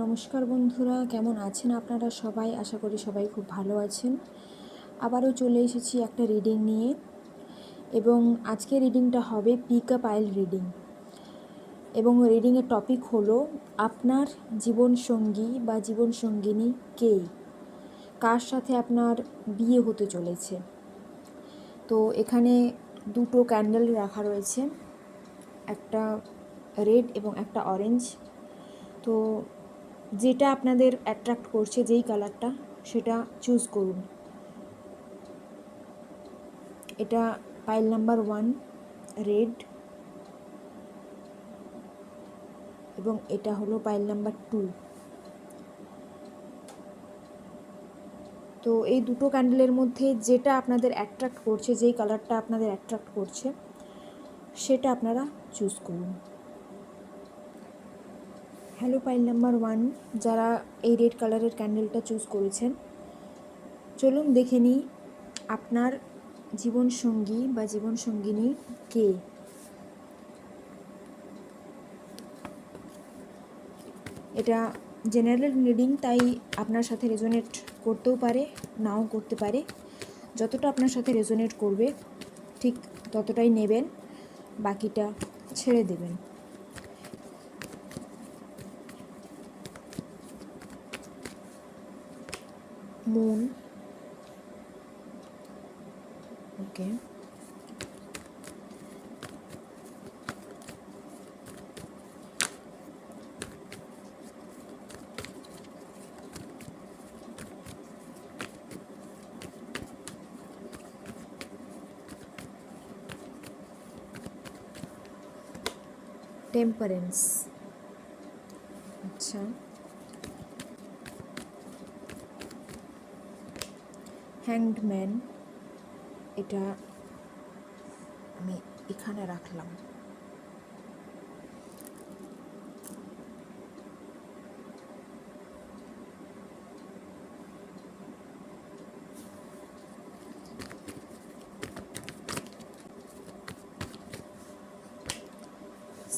নমস্কার বন্ধুরা, কেমন আছেন আপনারা সবাই? আশা করি সবাই খুব ভালো আছেন। আবারও চলে এসেছি একটা রিডিং নিয়ে, এবং আজকে রিডিংটা হবে পিক আপ আইল রিডিং। এবং রিডিংয়ের টপিক হলো আপনার জীবনসঙ্গী বা জীবনসঙ্গিনী কে, কার সাথে আপনার বিয়ে হতে চলেছে। তো এখানে দুটো ক্যান্ডেল রাখা রয়েছে, একটা রেড এবং একটা অরেঞ্জ। তো যেটা আপনাদের অ্যাট্রাক্ট করছে, যেই কালারটা, সেটা চুজ করুন। এটা পাইল নাম্বার 1 রেড, এবং এটা হলো পাইল নাম্বার 2। তো এই দুটো ক্যান্ডেলের মধ্যে যেটা আপনাদের অ্যাট্রাক্ট করছে, যেই কালারটা আপনাদের অ্যাট্রাক্ট করছে, সেটা আপনারা চুজ করুন। হ্যালো পাইল নাম্বার 1, যারা এই রেড কালারের ক্যান্ডেলটা চুজ করেছেন, চলুন দেখে নিই আপনার জীবনসঙ্গী বা জীবনসঙ্গিনী কে। এটা জেনারেল রিডিং, তাই আপনার সাথে রেজোনেট করতেও পারে, নাও করতে পারে। যতটা আপনার সাথে রেজোনেট করবে ঠিক ততটাই নেবেন, বাকিটা ছেড়ে দেবেন। মুন, ওকে, টেম্পারেন্স, আচ্ছা, হ্যাংড ম্যান, এটা আমি এখানে রাখলাম।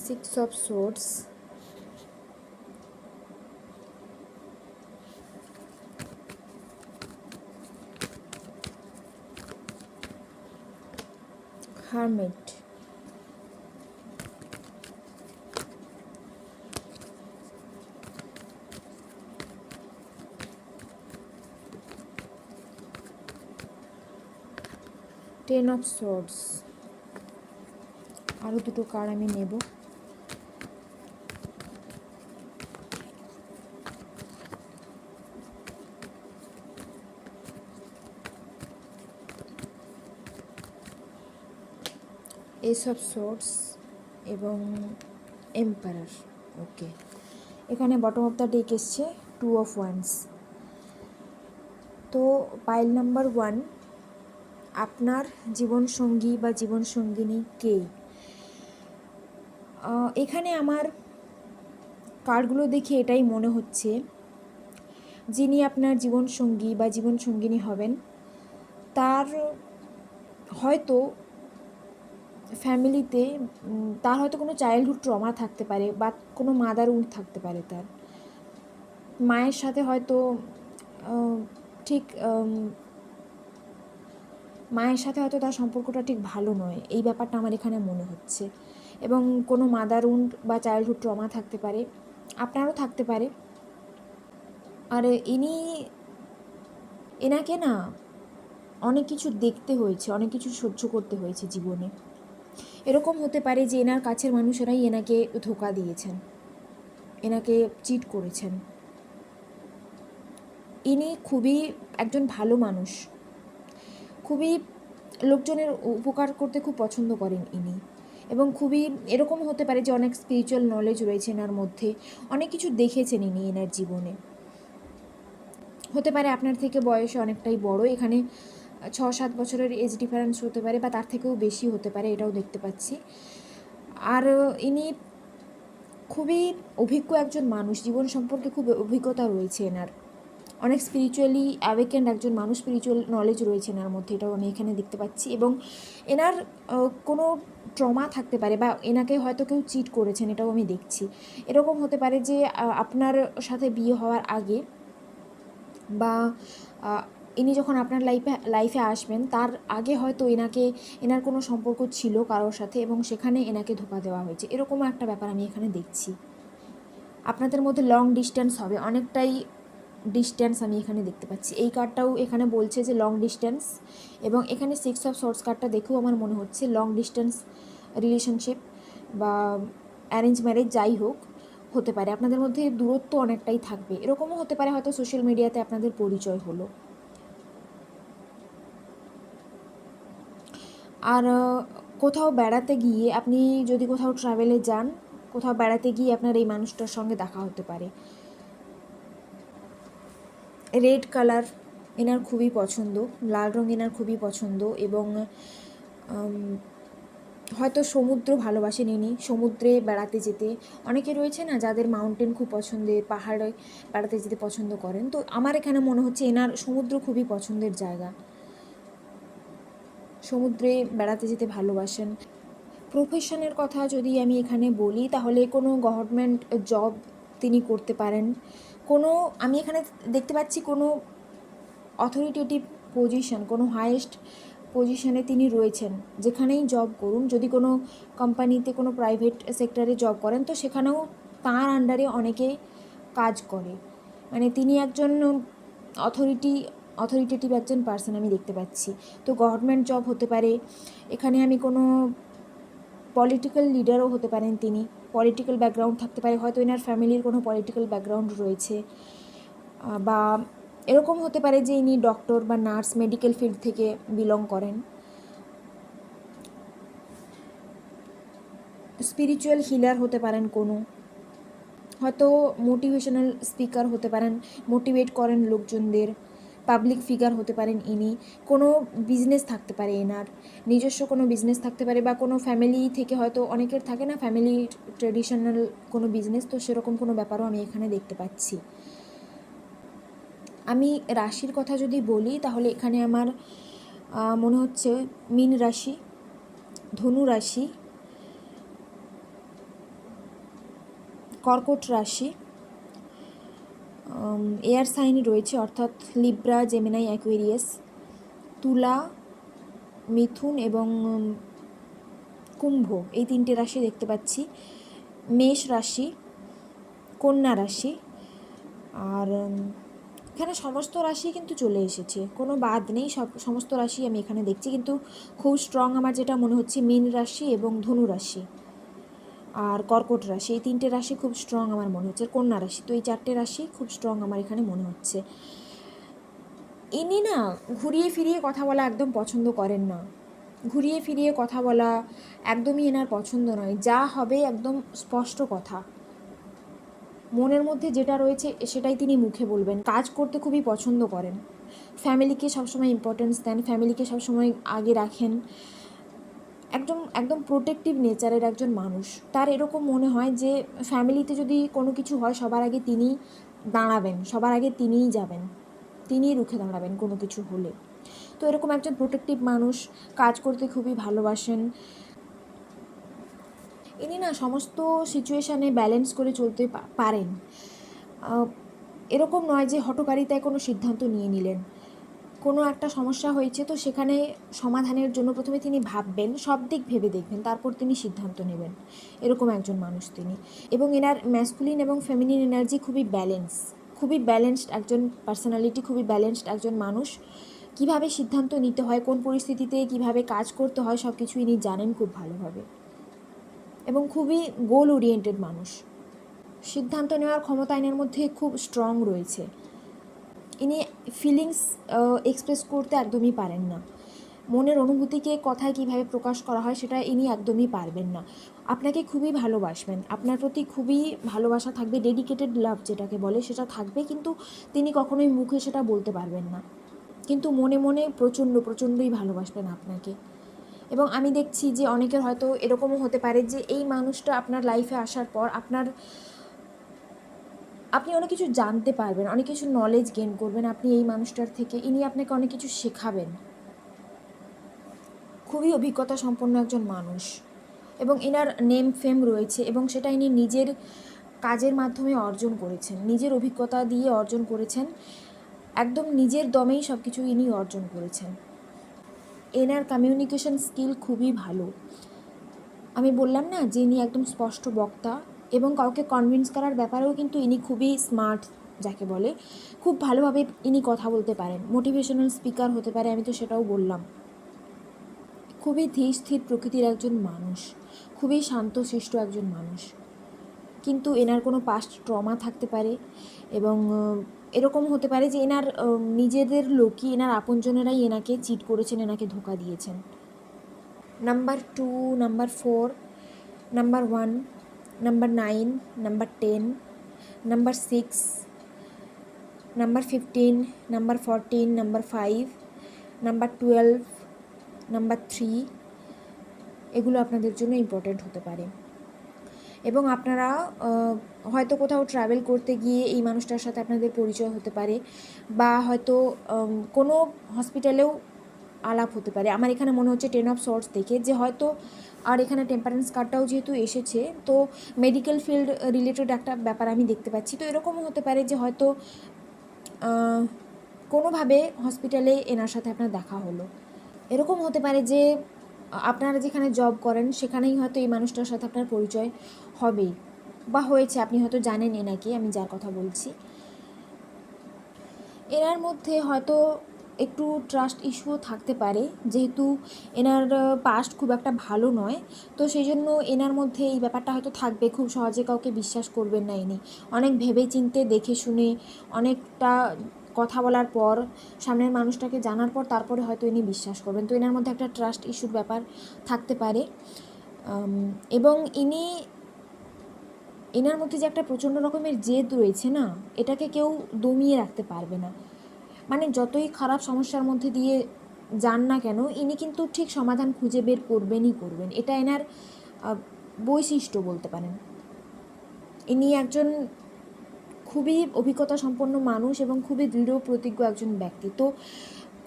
Six of swords, hermit, ten of swords. আরও দুটো কার্ড আমি নেব। এস অফ সোর্ডস এবং এম্পারার, ওকে। এখানে বটম অফ দ্য ডেক এসছে টু অফ ওয়ান্স। তো পাইল নাম্বার 1, আপনার জীবনসঙ্গী বা জীবনসঙ্গিনী কে। এখানে আমার কার্ডগুলো দেখে এটাই মনে হচ্ছে, যিনি আপনার জীবনসঙ্গী বা জীবনসঙ্গিনী হবেন, তার হয়তো ফ্যামিলিতে তার হয়তো কোনো চাইল্ডহুড ট্রমা থাকতে পারে, বা কোনো মাদারহুড থাকতে পারে। তার মায়ের সাথে হয়তো ঠিক মায়ের সাথে হয়তো তার সম্পর্কটা ঠিক ভালো নয়, এই ব্যাপারটা আমার এখানে মনে হচ্ছে। এবং কোনো মাদারহুড বা চাইল্ডহুড ট্রমা থাকতে পারে, আপনারও থাকতে পারে। আর এনাকে না অনেক কিছু দেখতে হয়েছে, অনেক কিছু সহ্য করতে হয়েছে জীবনে। এরকম হতে পারে যে এনার কাছের মানুষেরাই এনাকে ধোঁকা দিয়েছেন, এনাকে চিট করেছেন। ইনি খুবই একজন ভালো মানুষ, খুবই লোকজনের উপকার করতে খুব পছন্দ করেন ইনি। এবং খুবই এরকম হতে পারে যে অনেক স্পিরিচুয়াল নলেজ রয়েছে এনার মধ্যে, অনেক কিছু দেখেছেন ইনি এনার জীবনে। হতে পারে আপনার থেকে বয়সে অনেকটাই বড়, এখানে 6-7 বছরের এজ ডিফারেন্স হতে পারে, বা তার থেকেও বেশি হতে পারে, এটাও দেখতে পাচ্ছি। আর ইনি খুবই অভিজ্ঞ একজন মানুষ, জীবন সম্পর্কে খুব অভিজ্ঞতা রয়েছে এনার। অনেক স্পিরিচুয়ালি অ্যাওয়েকেন্ড একজন মানুষ, স্পিরিচুয়াল নলেজ রয়েছে এনার মধ্যে, এটাও আমি এখানে দেখতে পাচ্ছি। এবং এনার কোনো ট্রমা থাকতে পারে বা এনাকে হয়তো কেউ চিট করেছেন, এটাও আমি দেখছি। এরকম হতে পারে যে আপনার সাথে বিয়ে হওয়ার আগে বা ইনি যখন আপনার লাইফে আসবেন তার আগে হয়তো এনার কোনো সম্পর্ক ছিল কারোর সাথে এবং সেখানে এনাকে ধোঁকা দেওয়া হয়েছে, এরকমও একটা ব্যাপার আমি এখানে দেখছি। আপনাদের মধ্যে লং ডিস্টেন্স হবে, অনেকটাই ডিস্টেন্স আমি এখানে দেখতে পাচ্ছি। এই কার্ডটাও এখানে বলছে যে লং ডিস্টেন্স, এবং এখানে 6 অফ সোর্স কার্ডটা দেখেও আমার মনে হচ্ছে লং ডিস্টেন্স রিলেশনশিপ বা অ্যারেঞ্জ ম্যারেজ যাই হোক হতে পারে। আপনাদের মধ্যে দূরত্ব অনেকটাই থাকবে, এরকমও হতে পারে হয়তো সোশ্যাল মিডিয়াতে আপনাদের পরিচয় হলো। আর কোথাও বেড়াতে গিয়ে আপনি যদি কোথাও ট্রাভেলে যান, কোথাও বেড়াতে গিয়ে আপনার এই মানুষটার সঙ্গে দেখা হতে পারে। রেড কালার এনার খুবই পছন্দ, লাল রঙ এনার খুবই পছন্দ, এবং হয়তো সমুদ্র ভালোবাসেন ইনি, সমুদ্রে বেড়াতে যেতে। অনেকে রয়েছে না যাদের মাউন্টেন খুব পছন্দের, পাহাড়ে বেড়াতে যেতে পছন্দ করেন, তো আমার এখানে মনে হচ্ছে এনার সমুদ্র খুবই পছন্দের জায়গা, সমুদ্রে বেড়াতে যেতে ভালোবাসেন। প্রফেশনের কথা যদি আমি এখানে বলি তাহলে কোনো গভর্নমেন্ট জব তিনি করতে পারেন। আমি এখানে দেখতে পাচ্ছি কোনো অথরিটেটিভ পজিশন, কোনো হায়েস্ট পজিশনে তিনি রয়েছেন। যেখানেই জব করুন, যদি কোনো কোম্পানিতে কোনো প্রাইভেট সেক্টরে জব করেন তো সেখানেও তাঁর আন্ডারে অনেকে কাজ করে, মানে তিনি একজন অথরিটেটিভ একজন পার্সন আমি দেখতে পাচ্ছি। তো গভর্নমেন্ট জব হতে পারে, এখানে আমি কোনো পলিটিক্যাল লিডারও হতে পারেন তিনি, পলিটিক্যাল ব্যাকগ্রাউন্ড থাকতে পারে, হয়তো এনার ফ্যামিলির কোনো পলিটিক্যাল ব্যাকগ্রাউন্ড রয়েছে, বা এরকম হতে পারে যে ইনি ডক্টর বা নার্স, মেডিকেল ফিল্ড থেকে বিলং করেন। স্পিরিচুয়াল হিলার হতে পারেন কোনো, হয়তো মোটিভেশনাল স্পিকার হতে পারেন, মোটিভেট করেন লোকজনদের। পাবলিক ফিগার হতে পারেন ইনি, কোনো বিজনেস থাকতে পারে এনার, নিজস্ব কোনো বিজনেস থাকতে পারে, বা কোনো ফ্যামিলি থেকে হয়তো অনেকের থাকে না ফ্যামিলি ট্রেডিশনাল কোনো বিজনেস, তো সেরকম কোনো ব্যাপারও আমি এখানে দেখতে পাচ্ছি। আমি রাশির কথা যদি বলি তাহলে এখানে আমার মনে হচ্ছে মীন রাশি, ধনু রাশি, কর্কট রাশি, এয়ার সাইন রয়েছে অর্থাৎ লিব্রা, জেমিনাই, অ্যাকুয়ারিয়াস, তুলা, মিথুন এবং কুম্ভ, এই 3টে রাশি দেখতে পাচ্ছি। মেষ রাশি, কন্যা রাশি, আর এখানে সমস্ত রাশি কিন্তু চলে এসেছে, কোনো বাদ নেই, সমস্ত রাশি আমি এখানে দেখছি। কিন্তু খুব স্ট্রং আমার যেটা মনে হচ্ছে মীন রাশি এবং ধনু রাশি আর কর্কট রাশি, এই 3টে রাশি খুব স্ট্রং আমার মনে হচ্ছে, কন্যা রাশি, তো এই 4টে রাশি খুব স্ট্রং আমার এখানে মনে হচ্ছে। ইনি না ঘুরিয়ে ফিরিয়ে কথা বলা একদম পছন্দ করেন না, ঘুরিয়ে ফিরিয়ে কথা বলা একদমই এনার পছন্দ নয়, যা হবে একদম স্পষ্ট কথা, মনের মধ্যে যেটা রয়েছে সেটাই তিনি মুখে বলবেন। কাজ করতে খুবই পছন্দ করেন, ফ্যামিলিকে সবসময় ইম্পর্টেন্স দেন, ফ্যামিলিকে সবসময় আগে রাখেন, একদম প্রোটেক্টিভ নেচারের একজন মানুষ। তার এরকম মনে হয় যে ফ্যামিলিতে যদি কোনো কিছু হয় সবার আগে তিনি দাঁড়াবেন, সবার আগে তিনিই যাবেন, তিনিই রুখে দাঁড়াবেন কোনো কিছু হলে। তো এরকম একজন প্রোটেক্টিভ মানুষ, কাজ করতে খুবই ভালোবাসেন ইনি না, সমস্ত সিচুয়েশানে ব্যালেন্স করে চলতে পারেন। এরকম নয় যে হঠকারিতায় কোনো সিদ্ধান্ত নিয়ে নিলেন, কোনো একটা সমস্যা হয়েছে তো সেখানে সমাধানের জন্য প্রথমে তিনি ভাববেন, সব দিক ভেবে দেখবেন, তারপর তিনি সিদ্ধান্ত নেবেন, এরকম একজন মানুষ তিনি। এবং এনার ম্যাসকুলিন এবং ফেমিনিন এনার্জি খুবই ব্যালেন্সড একজন পার্সোনালিটি, খুবই ব্যালেন্সড একজন মানুষ। কিভাবে সিদ্ধান্ত নিতে হয়, কোন পরিস্থিতিতে কিভাবে কাজ করতে হয় সব কিছু ইনি জানেন খুব ভালোভাবে, এবং খুবই গোল ওরিয়েন্টেড মানুষ। সিদ্ধান্ত নেওয়ার ক্ষমতা এনার মধ্যে খুব স্ট্রং রয়েছে। ইনি ফিলিংস এক্সপ্রেস করতে একদমই পারেন না, মনের অনুভূতিকে কথায় কিভাবে প্রকাশ করা হয় সেটা ইনি একদমই পারবেন না। আপনাকে খুবই ভালোবাসবেন, আপনার প্রতি খুবই ভালোবাসা থাকবে, ডেডিকেটেড লাভ যেটাকে বলে সেটা থাকবে, কিন্তু তিনি কখনোই মুখে সেটা বলতে পারবেন না, কিন্তু মনে মনে প্রচণ্ডই ভালোবাসবেন আপনাকে। এবং আমি দেখছি যে অনেকের হয়তো এরকমও হতে পারে যে এই মানুষটা আপনার লাইফে আসার পর আপনি অনেক কিছু জানতে পারবেন, অনেক কিছু নলেজ গেইন করবেন আপনি এই মানুষটার থেকে। ইনি আপনাকে অনেক কিছু শেখাবেন। খুবই অভিজ্ঞতা সম্পন্ন একজন মানুষ এবং এনার নেম ফেম রয়েছে এবং সেটা ইনি নিজের কাজের মাধ্যমে অর্জন করেছেন, নিজের অভিজ্ঞতা দিয়ে অর্জন করেছেন, একদম নিজের দমেই সব কিছু ইনি অর্জন করেছেন। এনার কমিউনিকেশন স্কিল খুবই ভালো। আমি বললাম না যে ইনি একদম স্পষ্ট বক্তা এবং কাউকে কনভিন্স করার ব্যাপারেও কিন্তু ইনি খুবই স্মার্ট, যাকে বলে খুব ভালোভাবে ইনি কথা বলতে পারেন, মোটিভেশনাল স্পিকার হতে পারে, আমি তো সেটাও বললাম। খুবই ধীর স্থির প্রকৃতির একজন মানুষ, খুবই শান্তশিষ্ট একজন মানুষ, কিন্তু এনার কোনো পাস্ট ট্রমা থাকতে পারে এবং এরকম হতে পারে যে এনার নিজেদের লোকই, এনার আপনজনেরাই এনাকে চিট করেছেন, এনাকে ধোঁকা দিয়েছেন। Number 2, number 4, number 1, number 9, number 10, number 6, number 15, number 14, number 5, number 12, number 3, এগুলো আপনাদের জন্য ইম্পর্ট্যান্ট হতে পারে। এবং আপনারা হয়তো কোথাও ট্রাভেল করতে গিয়ে এই মানুষটার সাথে আপনাদের পরিচয় হতে পারে, বা হয়তো কোনো হসপিটালেও আলাপ হতে পারে। আমার এখানে মনে হচ্ছে 10 অফ সোর্স দেখে যে হয়তো, আর এখানে টেম্পারেন্স কার্ডটাও যেহেতু এসেছে, তো মেডিকেল ফিল্ড রিলেটেড একটা ব্যাপার আমি দেখতে পাচ্ছি। তো এরকমও হতে পারে যে হয়তো কোনোভাবে হসপিটালে এনার সাথে আপনার দেখা হলো। এরকম হতে পারে যে আপনারা যেখানে জব করেন সেখানেই হয়তো এই মানুষটার সাথে আপনার পরিচয় হবেই বা হয়েছে, আপনি হয়তো জানেন এনাকে, আমি যার কথা বলছি। এনার মধ্যে হয়তো একটু ট্রাস্ট ইস্যুও থাকতে পারে, যেহেতু এনার পাস্ট খুব একটা ভালো নয়, তো সেই জন্য এনার মধ্যে এই ব্যাপারটা হয়তো থাকবে। খুব সহজে কাউকে বিশ্বাস করবেন না ইনি, অনেক ভেবে চিন্তে দেখে শুনে অনেকটা কথা বলার পর, সামনের মানুষটাকে জানার পর তারপরে হয়তো ইনি বিশ্বাস করবেন। তো এনার মধ্যে একটা ট্রাস্ট ইস্যুর ব্যাপার থাকতে পারে এবং এনার মধ্যে যে একটা প্রচণ্ড রকমের জেদ রয়েছে না, এটাকে কেউ দমিয়ে রাখতে পারবে না। মানে যতই খারাপ সমস্যার মধ্যে দিয়ে যান না কেন, ইনি কিন্তু ঠিক সমাধান খুঁজে বের করবেনই করবেন। এটা এনার বৈশিষ্ট্য বলতে পারেন। ইনি একজন খুবই অভিজ্ঞতা সম্পন্ন মানুষ এবং খুবই দৃঢ় প্রতিজ্ঞ একজন ব্যক্তি। তো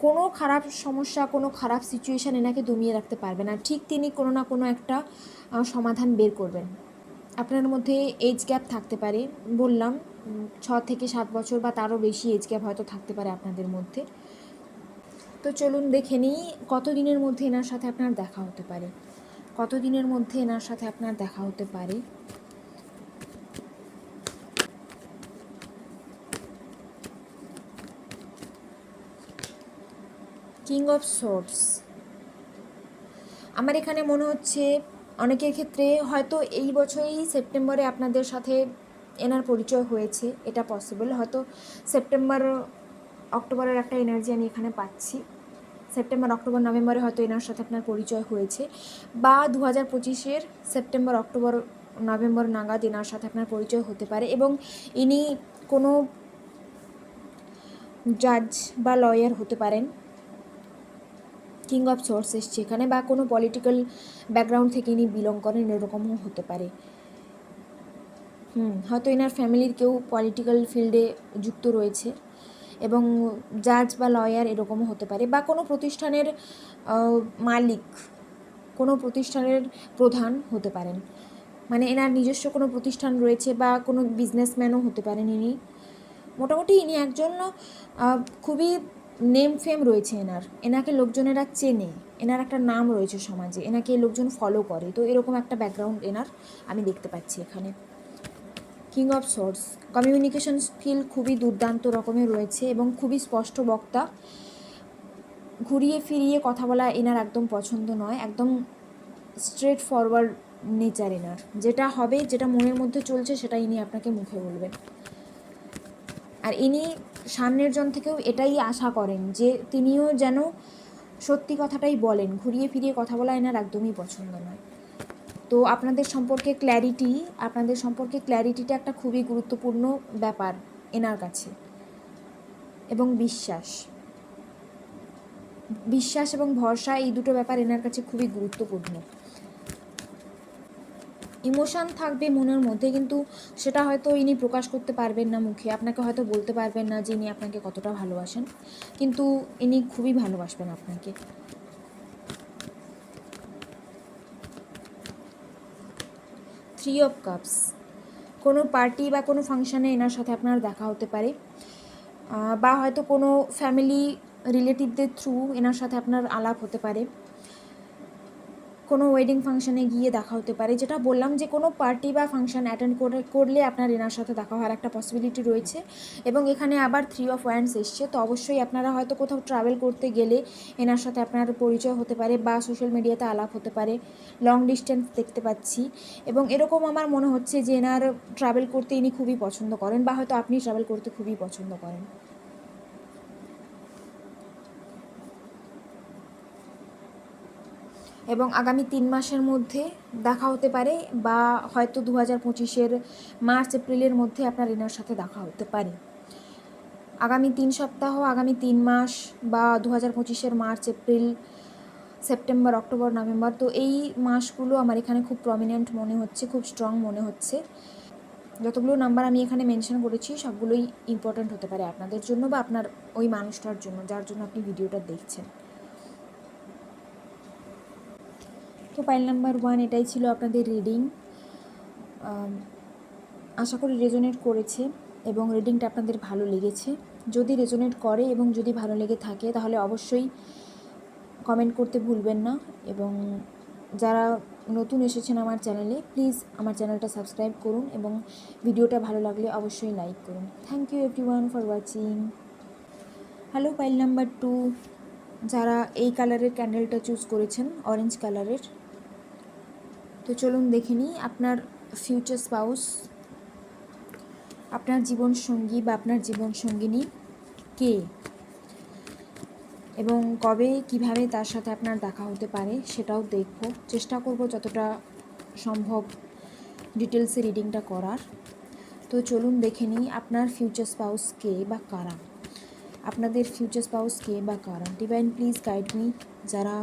কোনো খারাপ সমস্যা, কোনো খারাপ সিচুয়েশান এনাকে দমিয়ে রাখতে পারবে না। ঠিক তিনি কোনো না কোনো একটা সমাধান বের করবেন। আপনার মধ্যে এজ গ্যাপ থাকতে পারে, বললাম 6 থেকে 7 বছর বা তারও বেশি এজ গ্যাপ হয়তো থাকতে পারে আপনাদের মধ্যে। তো চলুন দেখে নিই কতদিনের মধ্যে এনার সাথে আপনার দেখা হতে পারে, কতদিনের মধ্যে এনার সাথে আপনার দেখা হতে পারে। কিং অফ সোর্ডস, আমার এখানে মনে হচ্ছে অনেকের ক্ষেত্রে হয়তো এই বছরই সেপ্টেম্বরে আপনাদের সাথে এনার পরিচয় হয়েছে, এটা পসিবল। হয়তো সেপ্টেম্বর অক্টোবরের একটা এনার্জি আমি এখানে পাচ্ছি। সেপ্টেম্বর অক্টোবর নভেম্বরে হয়তো এনার সাথে আপনার পরিচয় হয়েছে, বা 2025-এর সেপ্টেম্বর অক্টোবর নভেম্বর নাগাদ এনার সাথে আপনার পরিচয় হতে পারে। এবং ইনি কোনো জাজ বা লয়ার হতে পারেন, কিং অফ সোর্স এসছে এখানে, বা কোনো পলিটিক্যাল ব্যাকগ্রাউন্ড থেকে ইনি বিলং করেন, এরকমও হতে পারে। হয়তো এনার ফ্যামিলির কেউ পলিটিক্যাল ফিল্ডে যুক্ত রয়েছে এবং জাজ বা লয়ার এরকমও হতে পারে, বা কোনো প্রতিষ্ঠানের মালিক, কোনো প্রতিষ্ঠানের প্রধান হতে পারেন। মানে এনার নিজস্ব কোনো প্রতিষ্ঠান রয়েছে বা কোনো বিজনেসম্যানও হতে পারেন ইনি। মোটামুটি ইনি একজন খুবই নেম ফেম রয়েছে এনার, এনাকে লোকজনেরা চেনে, এনার একটা নাম রয়েছে সমাজে, এনাকে লোকজন ফলো করে। তো এরকম একটা ব্যাকগ্রাউন্ড এনার আমি দেখতে পাচ্ছি এখানে। King of swords, communication skill খুবই দুর্দান্ত রকমের রয়েছে এবং খুবই স্পষ্ট বক্তা। ঘুরিয়ে ফিরিয়ে কথা বলা এনার একদম পছন্দ নয়, একদম স্ট্রেট ফরওয়ার্ড নেচার এনার। যেটা হবে, যেটা মনের মধ্যে চলছে সেটা ইনি আপনাকে মুখে বলবেন। আর ইনি সামনের জন থেকেও এটাই আশা করেন যে তিনিও যেন সত্যি কথাটাই বলেন, ঘুরিয়ে ফিরিয়ে কথা বলা এনার একদমই পছন্দ নয়। তো আপনাদের সম্পর্কে ক্ল্যারিটিটা একটা খুবই গুরুত্বপূর্ণ ব্যাপার এনার কাছে। এবং বিশ্বাস এবং ভরসা, এই দুটো ব্যাপার এনার কাছে খুবই গুরুত্বপূর্ণ। ইমোশান থাকবে মনের মধ্যে, কিন্তু সেটা হয়তো ইনি প্রকাশ করতে পারবেন না মুখে, আপনাকে হয়তো বলতে পারবেন না যে ইনি আপনাকে কতটা ভালোবাসেন, কিন্তু ইনি খুবই ভালোবাসবেন আপনাকে। থ্রি অফ কাপস, কোনো পার্টি বা কোনো ফাংশানে এনার সাথে আপনার দেখা হতে পারে, বা হয়তো কোনো ফ্যামিলি রিলেটিভদের থ্রু এনার সাথে আপনার আলাপ হতে পারে, কোনো ওয়েডিং ফাংশানে গিয়ে দেখা হতে পারে। যেটা বললাম যে কোনো পার্টি বা ফাংশান অ্যাটেন্ড করলে আপনার এনার সাথে দেখা হওয়ার একটা পসিবিলিটি রয়েছে। এবং এখানে আবার 3 অফ ওয়ান্ডস এসছে, তো অবশ্যই আপনারা হয়তো কোথাও ট্রাভেল করতে গেলে এনার সাথে আপনার পরিচয় হতে পারে, বা সোশ্যাল মিডিয়াতে আলাপ হতে পারে। লং ডিস্টেন্স দেখতে পাচ্ছি, এবং এরকম আমার মনে হচ্ছে যে এনার ট্রাভেল করতে ইনি খুবই পছন্দ করেন, বা হয়তো আপনি ট্রাভেল করতে খুবই পছন্দ করেন। এবং আগামী 3 মাসের মধ্যে দেখা হতে পারে, বা হয়তো 2025-এর মার্চ এপ্রিলের মধ্যে আপনার এনার সাথে দেখা হতে পারে। আগামী 3 সপ্তাহ, আগামী 3 মাস, বা 2025-এর March April September October November, তো এই মাসগুলো আমার এখানে খুব প্রমিনেন্ট মনে হচ্ছে, খুব স্ট্রং মনে হচ্ছে। যতগুলো নাম্বার আমি এখানে মেনশন করেছি সবগুলোই ইম্পর্ট্যান্ট হতে পারে আপনাদের জন্য, বা আপনার ওই মানুষটার জন্য যার জন্য আপনি ভিডিওটা দেখছেন। তো পাইল নাম্বার 1 এটাই ছিল আপনাদের রিডিং। আশা করি রেজোনেট করেছে এবং রিডিংটা আপনাদের ভালো লেগেছে। যদি রেজোনেট করে এবং যদি ভালো লেগে থাকে তাহলে অবশ্যই কমেন্ট করতে ভুলবেন না, এবং যারা নতুন এসেছেন আমার চ্যানেলে প্লিজ আমার চ্যানেলটা সাবস্ক্রাইব করুন, এবং ভিডিওটা ভালো লাগলে অবশ্যই লাইক করুন। Thank you everyone for watching. Hello pile number 2, যারা এই কালারের ক্যান্ডেলটা চুজ করেছেন, অরেঞ্জ কালারের, তো চলুন দেখে নিই আপনার ফিউচার স্পাউস, আপনার জীবন সঙ্গী বা আপনার জীবন সঙ্গিনী কে, এবং কবে কিভাবে তার সাথে আপনার দেখা হতে পারে সেটাও দেখব, চেষ্টা করব যতটা সম্ভব ডিটেলসে রিডিংটা করার। তো চলুন দেখে নিই আপনার ফিউচার স্পাউস কে বা কারা, আপনাদের ফিউচার স্পাউস কে বা কারা। Divine please guide me. যারা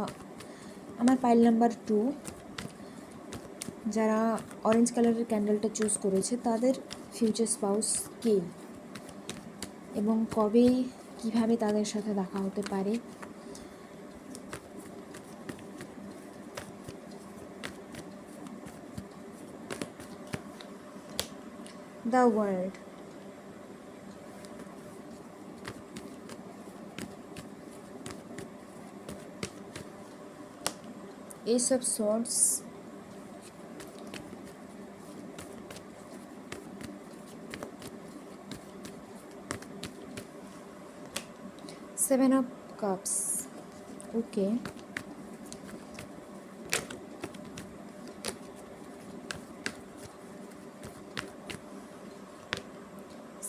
আমার পাইল নাম্বার 2, যারা অরেঞ্জ কালারের ক্যান্ডেলটা চুজ করেছে তাদের ফিউচার স্পাউস কে, এবং কবে কিভাবে তাদের সাথে দেখা হতে পারে। The world, Ace of Swords, Seven of Cups, okay,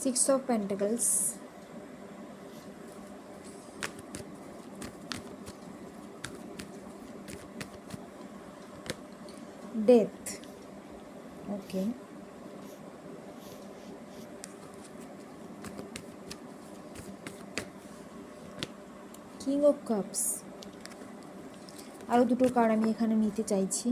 Six of Pentacles, Death, okay, King of Cups। আরও দুটো কার্ড আমি এখানে নিতে চাইছি।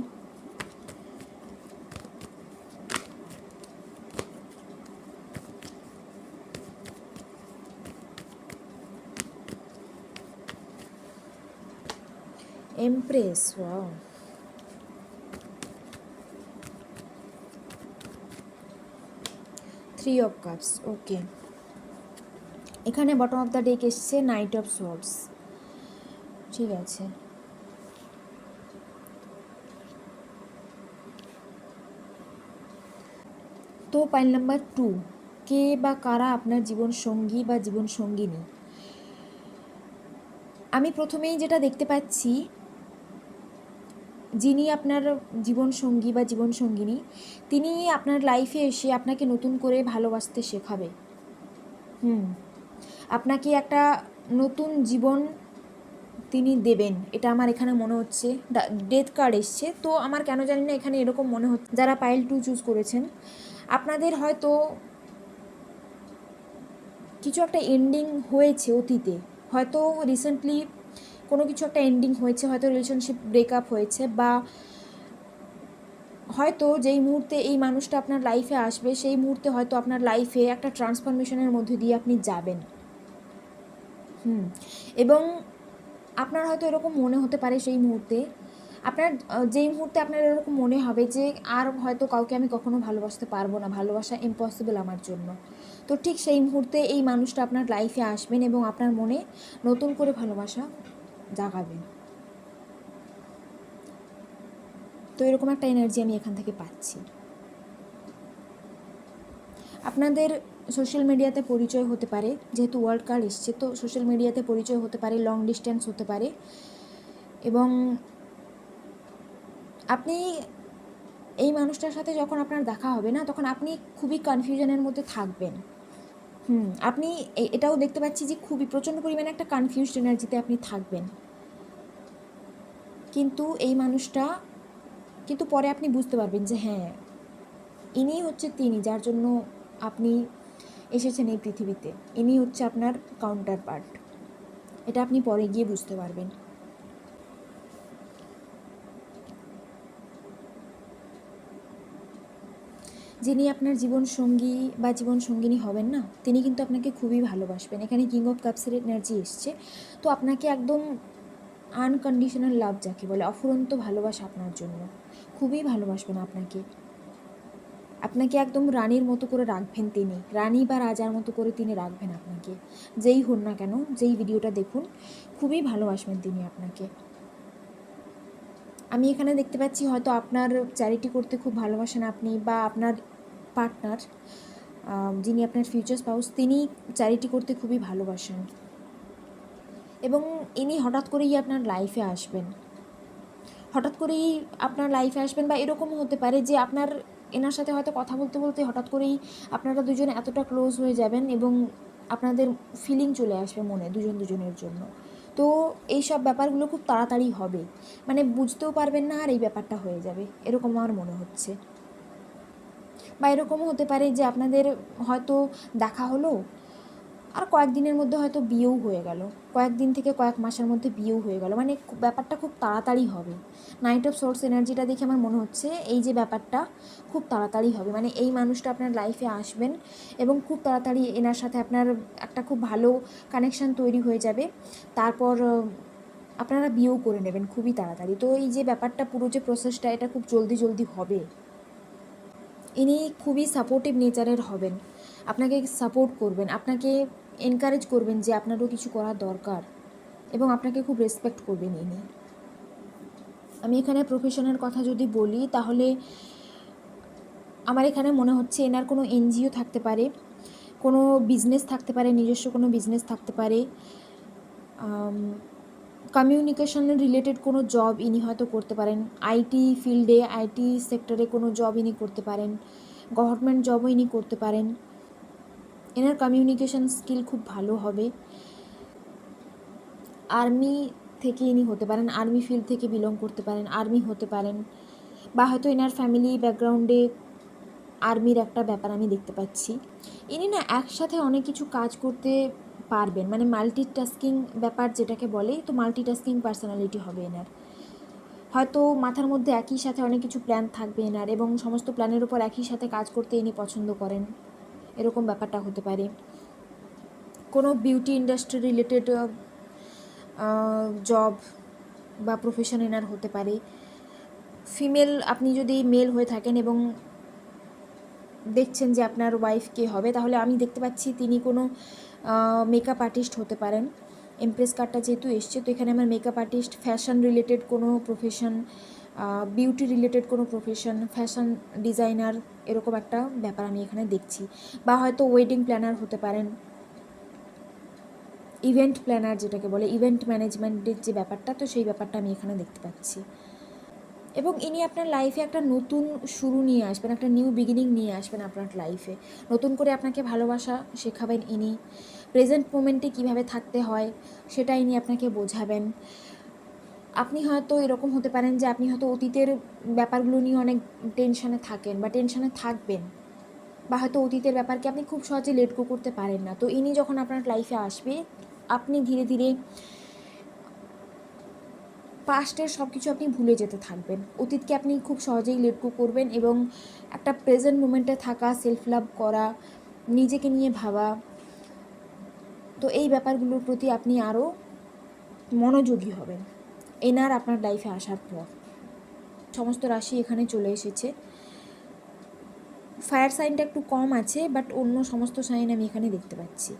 Empress, wow, three of cups, okay. এখানে বটম অফ দ্য ডেক এসছে নাইট অফ সোর্ডস, ঠিক আছে। তো পাইল নাম্বার 2, কে বা কারা আপনার জীবন সঙ্গী বা জীবন সঙ্গিনী। আমি প্রথমেই যেটা দেখতে পাচ্ছি, যিনি আপনার জীবন সঙ্গী বা জীবন সঙ্গিনী, তিনি আপনার লাইফে এসে আপনাকে নতুন করে ভালোবাসতে শেখাবে। আপনাকে একটা নতুন জীবন তিনি দেবেন, এটা আমার এখানে মনে হচ্ছে। ডেথ কার্ড এসছে, তো আমার কেন জানি না এখানে এরকম মনে হচ্ছে। যারা পাইল 2 চুজ করেছেন, আপনাদের হয়তো কিছু একটা এন্ডিং হয়েছে অতীতে, হয়তো রিসেন্টলি কোনো কিছু একটা এন্ডিং হয়েছে, হয়তো রিলেশনশিপ ব্রেকআপ হয়েছে, বা হয়তো যেই মুহূর্তে এই মানুষটা আপনার লাইফে আসবে সেই মুহূর্তে হয়তো আপনার লাইফে একটা ট্রান্সফরমেশনের মধ্যে দিয়ে আপনি যাবেন। এবং আপনার হয়তো এরকম মনে হতে পারে সেই মুহূর্তে আপনার যেই মুহূর্তে আপনার এরকম মনে হবে যে আর হয়তো কাউকে আমি কখনো ভালোবাসতে পারবো না, ভালোবাসা ইম্পসিবল আমার জন্য, তো ঠিক সেই মুহূর্তে এই মানুষটা আপনার লাইফে আসবেন এবং আপনার মনে নতুন করে ভালোবাসা জাগাবেন। তো এরকম একটা এনার্জি আমি এখান থেকে পাচ্ছি। আপনাদের সোশ্যাল মিডিয়াতে পরিচয় হতে পারে, যেহেতু ওয়ার্ল্ড কার্ড এসছে তো সোশ্যাল মিডিয়াতে পরিচয় হতে পারে, লং ডিস্টেন্স হতে পারে, এবং আপনি এই মানুষটার সাথে যখন আপনার দেখা হবে না তখন আপনি খুবই কনফিউশনের মধ্যে থাকবেন। আপনি এটাও দেখতে পাচ্ছি যে খুবই প্রচণ্ড পরিমাণে একটা কনফিউজড এনার্জিতে আপনি থাকবেন। কিন্তু এই মানুষটা কিন্তু পরে আপনি বুঝতে পারবেন যে হ্যাঁ, ইনি হচ্ছে তিনি যার জন্য আপনি এসেছেন এই পৃথিবীতে, ইনি হচ্ছে আপনার কাউন্টার পার্ট। এটা আপনি পরে গিয়ে বুঝতে পারবেন। যিনি আপনার জীবনসঙ্গী বা জীবনসঙ্গিনী হবেন না, তিনি কিন্তু আপনাকে খুবই ভালোবাসবেন। এখানে কিং অফ কাপসের এনার্জি এসছে, তো আপনাকে একদম আনকন্ডিশনাল লাভ যাকে বলে, অফুরন্ত ভালোবাসা আপনার জন্য, খুবই ভালোবাসবেন আপনাকে। আপনাকে একদম রানীর মতো করে রাখবেন তিনি, রানী বা রাজার মতো করে তিনি রাখবেন আপনাকে, যেই হন না কেন, যেই ভিডিওটা দেখুন, খুবই ভালোবাসবেন তিনি আপনাকে। আমি এখানে দেখতে পাচ্ছি হয়তো আপনার চ্যারিটি করতে খুব ভালোবাসেন আপনি, বা আপনার পার্টনার যিনি আপনার ফিউচার স্পাউস তিনি চ্যারিটি করতে খুবই ভালোবাসেন, এবং ইনি হঠাৎ করেই আপনার লাইফে আসবেন, হঠাৎ করেই আপনার লাইফে আসবেন, বা এরকমও হতে পারে যে আপনার এনার সাথে হয়তো কথা বলতে বলতে হঠাৎ করেই আপনারা দুজনে এতটা ক্লোজ হয়ে যাবেন এবং আপনাদের ফিলিং চলে আসবে মনে দুজনের জন্য। তো এই সব ব্যাপারগুলো খুব তাড়াতাড়ি হবে, মানে বুঝতেও পারবেন না আর এই ব্যাপারটা হয়ে যাবে, এরকম আমার মনে হচ্ছে। বা এরকমও হতে পারে যে আপনাদের হয়তো দেখা হলো আর কয়েকদিনের মধ্যে হয়তো বিয়েও হয়ে গেল, কয়েকদিন থেকে কয়েক মাসের মধ্যে বিয়েও হয়ে গেল, মানে ব্যাপারটা খুব তাড়াতাড়ি হবে। নাইট অফ সোর্স এনার্জিটা দেখে আমার মনে হচ্ছে এই যে ব্যাপারটা খুব তাড়াতাড়ি হবে, মানে এই মানুষটা আপনার লাইফে আসবেন এবং খুব তাড়াতাড়ি এনার সাথে আপনার একটা খুব ভালো কানেকশান তৈরি হয়ে যাবে, তারপর আপনারা বিয়েও করে নেবেন খুবই তাড়াতাড়ি। তো এই যে ব্যাপারটা, পুরো যে প্রসেসটা, এটা খুব জলদি জলদি হবে। ইনি খুবই সাপোর্টিভ নেচারের হবেন, আপনাকে সাপোর্ট করবেন, আপনাকে এনকারেজ করবেন যে আপনারও কিছু করা দরকার, এবং আপনাকে খুব রেসপেক্ট করবেন ইনি। আমি এখানে প্রফেশনের কথা যদি বলি তাহলে আমার এখানে মনে হচ্ছে এনার কোনো এনজিও থাকতে পারে, কোনো বিজনেস থাকতে পারে, নিজস্ব কোনো বিজনেস থাকতে পারে, কমিউনিকেশন রিলেটেড কোনো জব ইনি হয়তো করতে পারেন, আইটি ফিল্ডে, আইটি সেক্টরে কোনো জব ইনি করতে পারেন, গভর্নমেন্ট জবও ইনি করতে পারেন। এনার কমিউনিকেশন স্কিল খুব ভালো হবে। আর্মি থেকে ইনি হতে পারেন, আর্মি ফিল্ড থেকে বিলং করতে পারেন, আর্মি হতে পারেন, বা হয়তো এনার ফ্যামিলি ব্যাকগ্রাউন্ডে আর্মির একটা ব্যাপার আমি দেখতে পাচ্ছি। ইনি না একসাথে অনেক কিছু কাজ করতে পারবেন, মানে মাল্টিটাস্কিং ব্যাপার যেটাকে বলে, তো মাল্টিটাস্কিং পার্সোনালিটি হবে এনার। হয়তো মাথার মধ্যে একই সাথে অনেক কিছু প্ল্যান থাকবে এনার, এবং সমস্ত প্ল্যানের উপর একই সাথে কাজ করতে ইনি পছন্দ করেন, এরকম ব্যাপারটা হতে পারে। কোনো বিউটি ইন্ডাস্ট্রি রিলেটেড জব বা প্রফেশন এনার হতে পারে। ফিমেল, আপনি যদি মেল হয়ে থাকেন এবং দেখছেন যে আপনার ওয়াইফ কে হবে, তাহলে আমি দেখতে পাচ্ছি তিনি কোনো মেকআপ আর্টিস্ট হতে পারেন। এমপ্রেস কার্ডটা যেহেতু এসছে, তো এখানে আমার মেকআপ আর্টিস্ট, ফ্যাশন রিলেটেড কোনো প্রফেশন, বিউটি রিলেটেড কোনো প্রফেশন, ফ্যাশন ডিজাইনার, এরকম একটা ব্যাপার আমি এখানে দেখছি। বা হয়তো ওয়েডিং প্ল্যানার হতে পারেন, ইভেন্ট প্ল্যানার যেটাকে বলে, ইভেন্ট ম্যানেজমেন্টের যে ব্যাপারটা, তো সেই ব্যাপারটা আমি এখানে দেখতে পাচ্ছি। এবং ইনি আপনার লাইফে একটা নতুন শুরু নিয়ে আসবেন, একটা নিউ বিগিনিং নিয়ে আসবেন আপনার লাইফে, নতুন করে আপনাকে ভালোবাসা শেখাবেন ইনি, প্রেজেন্ট মোমেন্টে কীভাবে থাকতে হয় সেটা ইনি আপনাকে বোঝাবেন। আপনি হয়তো এরকম হতে পারেন যে আপনি হয়তো অতীতের ব্যাপারগুলো নিয়ে অনেক টেনশনে থাকেন বা টেনশনে থাকবেন, বা হয়তো অতীতের ব্যাপারকে আপনি খুব সহজে লেট গো করতে পারেন না। তো ইনি যখন আপনার লাইফে আসবে, আপনি ধীরে ধীরে পাস্টের সব কিছু আপনি ভুলে যেতে থাকবেন, অতীতকে আপনি খুব সহজেই লেট গো করবেন এবং একটা প্রেজেন্ট মোমেন্টে থাকা, সেলফ লাভ করা, নিজেকে নিয়ে ভাবা, তো এই ব্যাপারগুলোর প্রতি আপনি আরও মনোযোগী হবেন এনার আপনার লাইফে আসার পর। সমস্ত রাশি এখানে চলে এসেছে। ফায়ার সাইনটা একটু কম আছে, বাট অন্য সমস্ত সাইন আমি এখানে দেখতে পাচ্ছি।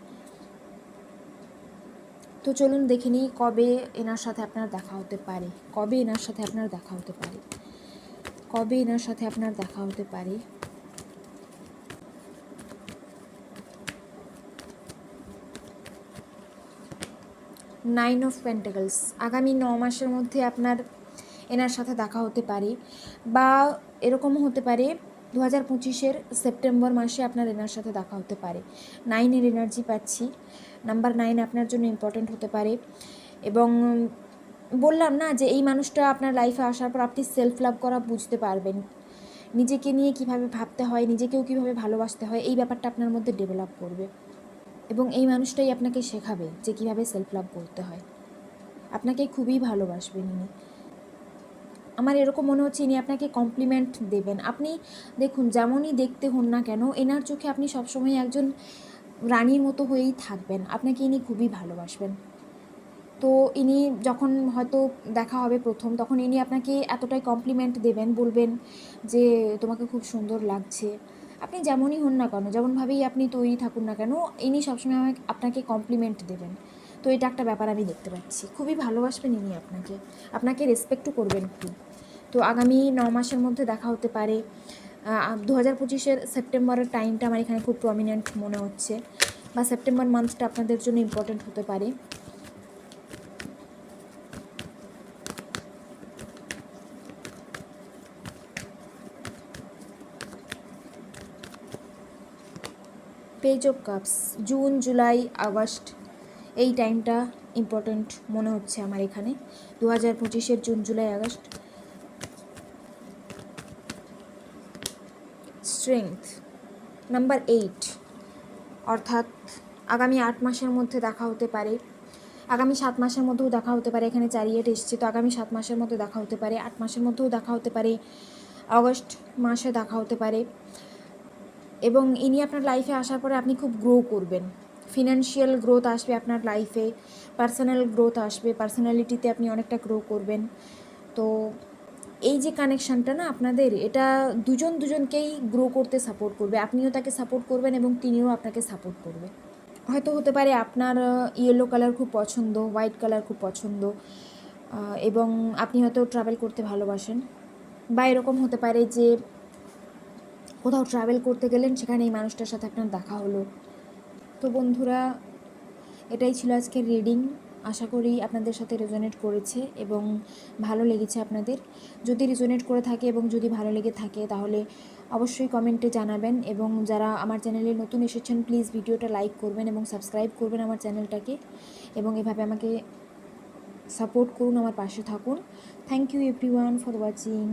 তো চলুন দেখে নিই কবে এনার সাথে আপনার দেখা হতে পারে, কবে এনার সাথে আপনার দেখা হতে পারে, কবে এনার সাথে আপনার দেখা হতে পারে। নাইন অফ পেন্টাকলস, আগামী 9 মাসের মধ্যে আপনার এনার সাথে দেখা হতে পারে, বা এরকমও হতে পারে 2025-এর সেপ্টেম্বর মাসে আপনার এনার সাথে দেখা হতে পারে। 9-এর এনার্জি পাচ্ছি, নাম্বার 9 আপনার জন্য ইম্পর্ট্যান্ট হতে পারে। এবং বললাম না যে এই মানুষটা আপনার লাইফে আসার পর আপনি সেলফ লাভ করা বুঝতে পারবেন, নিজেকে নিয়ে কিভাবে ভাবতে হয়, নিজেকেও কিভাবে ভালোবাসতে হয়, এই ব্যাপারটা আপনার মধ্যে ডেভেলপ করবে এবং এই মানুষটাই আপনাকে শেখাবে যে কীভাবে সেলফ লাভ করতে হয়। আপনাকে খুবই ভালোবাসবেন ইনি। আমার এরকম মনে হচ্ছে ইনি আপনাকে কমপ্লিমেন্ট দেবেন। আপনি দেখুন যেমনই দেখতে হন না কেন, এনার চোখে আপনি সবসময় একজন রানীর মতো হয়েই থাকবেন, আপনাকে ইনি খুবই ভালোবাসবেন। তো ইনি যখন হয়তো দেখা হবে প্রথম, তখন ইনি আপনাকে এতটাই কমপ্লিমেন্ট দেবেন, বলবেন যে তোমাকে খুব সুন্দর লাগছে। আপনি যেমনই হন না কেন, যেমনভাবেই আপনি তৈরি থাকুন না কেন, ইনি সবসময় আপনাকে কমপ্লিমেন্ট দেবেন। তো এটা একটা ব্যাপার আমি দেখতে পাচ্ছি, খুবই ভালোবাসবেন ইনি আপনাকে, আপনাকে রেসপেক্টও করবেন খুব। তো আগামী 9 মাসের মধ্যে দেখা হতে পারে। 2025-এর সেপ্টেম্বরের টাইমটা আমার এখানে খুব প্রমিনেন্ট মনে হচ্ছে, বা সেপ্টেম্বর মান্থটা আপনাদের জন্য ইম্পর্টেন্ট হতে পারে। Page of cups, June, July, August এই টাইমটা ইম্পর্ট্যান্ট মনে হচ্ছে আমার এখানে। 2025-এর June, July, August. Strength, number 8, অর্থাৎ আগামী 8 মাসের মধ্যে দেখা হতে পারে, আগামী 7 মাসের মধ্যেও দেখা হতে পারে। এখানে চ্যারিয়েট এসছে, তো আগামী 7 মাসের মধ্যে দেখা হতে পারে, 8 মাসের মধ্যেও দেখা হতে পারে, আগস্ট মাসে দেখা হতে পারে। এবং ইনি আপনার লাইফে আসার পরে আপনি খুব গ্রো করবেন, ফিনান্সিয়াল গ্রোথ আসবে আপনার লাইফে, পার্সোনাল গ্রোথ আসবে, পার্সোনালিটিতে আপনি অনেকটা গ্রো করবেন। তো এই যে কানেকশানটা না আপনাদের, এটা দুজনকেই গ্রো করতে সাপোর্ট করবে, আপনিও তাকে সাপোর্ট করবেন এবং তিনিও আপনাকে সাপোর্ট করবে। হয়তো হতে পারে আপনার ইয়েলো কালার খুব পছন্দ, হোয়াইট কালার খুব পছন্দ, এবং আপনি হয়তো ট্রাভেল করতে ভালোবাসেন, বা এরকম হতে পারে যে কোথাও ট্রাভেল করতে গেলেন, সেখানে এই মানুষটার সাথে আপনার দেখা হলো। তো বন্ধুরা, এটাই ছিল আজকের রিডিং। আশা করি আপনাদের সাথে রেজোনেট করেছে এবং ভালো লেগেছে আপনাদের। যদি রেজোনেট করে থাকে এবং যদি ভালো লেগে থাকে, তাহলে অবশ্যই কমেন্টে জানাবেন। এবং যারা আমার চ্যানেলে নতুন এসেছেন, প্লিজ ভিডিওটা লাইক করবেন এবং সাবস্ক্রাইব করবেন আমার চ্যানেলটাকে, এবং এভাবে আমাকে সাপোর্ট করুন, আমার পাশে থাকুন। Thank you everyone for watching.